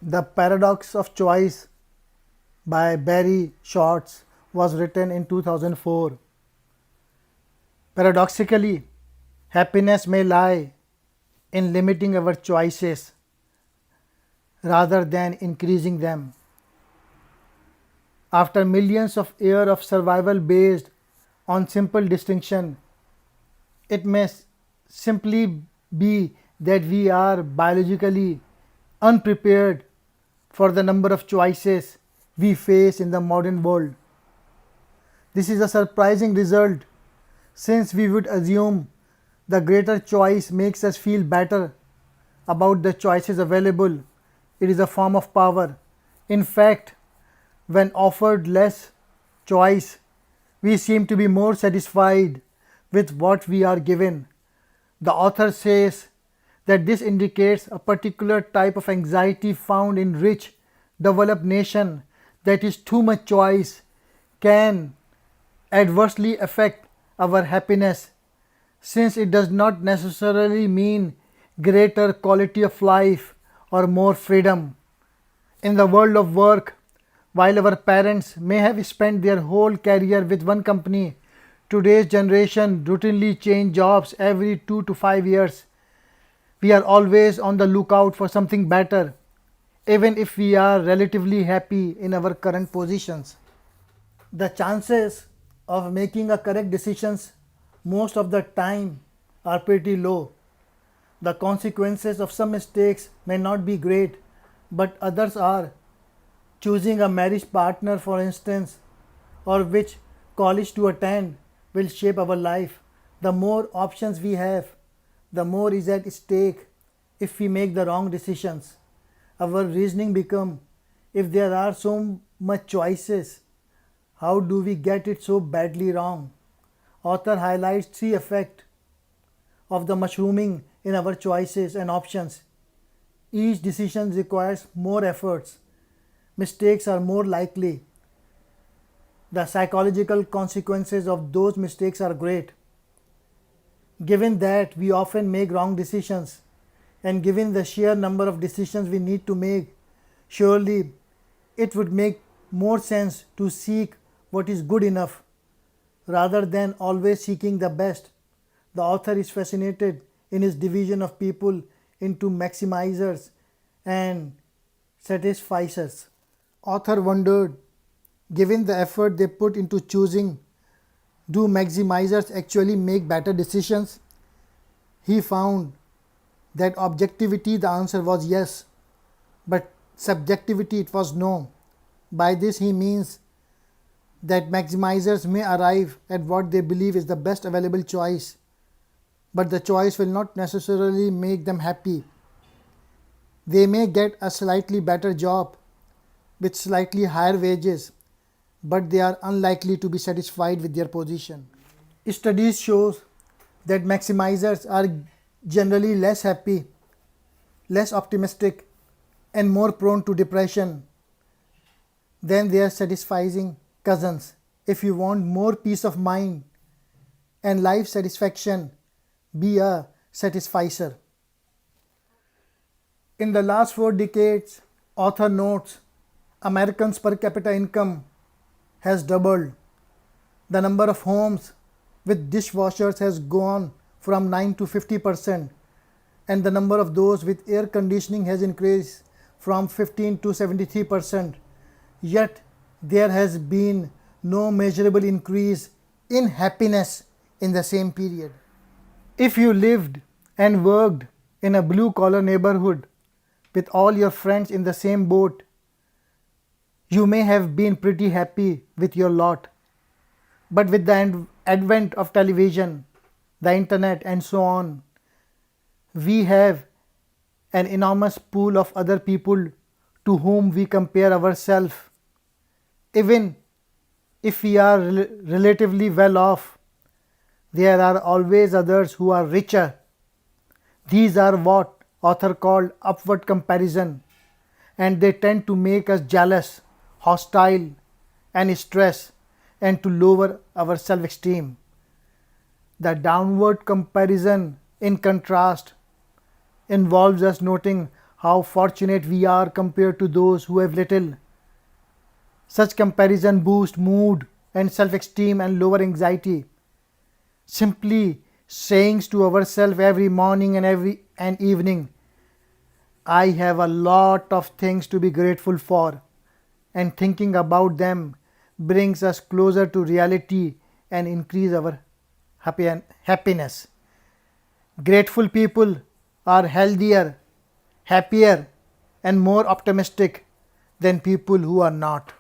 The Paradox of Choice by Barry Schwartz was written in 2004. Paradoxically, happiness may lie in limiting our choices rather than increasing them. After millions of years of survival based on simple distinction, it may simply be that we are biologically unprepared for the number of choices we face in the modern world. This is a surprising result since we would assume the greater choice makes us feel better about the choices available. It is a form of power. In fact, when offered less choice, we seem to be more satisfied with what we are given. The author says that this indicates a particular type of anxiety found in rich, developed nations, that is too much choice can adversely affect our happiness, since it does not necessarily mean greater quality of life or more freedom. In the world of work, while our parents may have spent their whole career with one company, today's generation routinely change jobs every 2 to 5 years. We are always on the lookout for something better, even if we are relatively happy in our current positions. The chances of making a correct decisions most of the time are pretty low. The consequences of some mistakes may not be great, but others are. Choosing a marriage partner, for instance, or which college to attend will shape our life. The more options we have, the more is at stake if we make the wrong decisions. Our reasoning become, if there are so much choices, how do we get it so badly wrong? Author highlights three effects of the mushrooming in our choices and options. Each decision requires more efforts. Mistakes are more likely. The psychological consequences of those mistakes are great. Given that we often make wrong decisions, and given the sheer number of decisions we need to make, surely it would make more sense to seek what is good enough rather than always seeking the best. The author is fascinated in his division of people into maximizers and satisficers. Author wondered, given the effort they put into choosing, do maximizers actually make better decisions? He found that objectivity the answer was yes, but subjectivity it was no. By this he means that maximizers may arrive at what they believe is the best available choice, but the choice will not necessarily make them happy. They may get a slightly better job with slightly higher wages, but they are unlikely to be satisfied with their position. Studies show that maximizers are generally less happy, less optimistic, and more prone to depression than their satisfying cousins. If you want more peace of mind and life satisfaction, be a satisficer. In the last 4 decades, author notes, Americans' per capita income has doubled. The number of homes with dishwashers has gone from 9 to 50%, and the number of those with air conditioning has increased from 15 to 73%. Yet there has been no measurable increase in happiness in the same period. If you lived and worked in a blue collar neighborhood with all your friends in the same boat, you may have been pretty happy with your lot. But with the advent of television, the internet, and so on, we have an enormous pool of other people to whom we compare ourselves. Even if we are relatively well off, there are always others who are richer. These are what author called upward comparison, and they tend to make us jealous, hostile, and stressed, and to lower our self-esteem. The downward comparison, in contrast, involves us noting how fortunate we are compared to those who have little. Such comparison boosts mood and self-esteem and lower anxiety. Simply saying to ourselves every morning and every and evening, I have a lot of things to be grateful for, and thinking about them brings us closer to reality and increase our happiness. Grateful people are healthier, happier, and more optimistic than people who are not.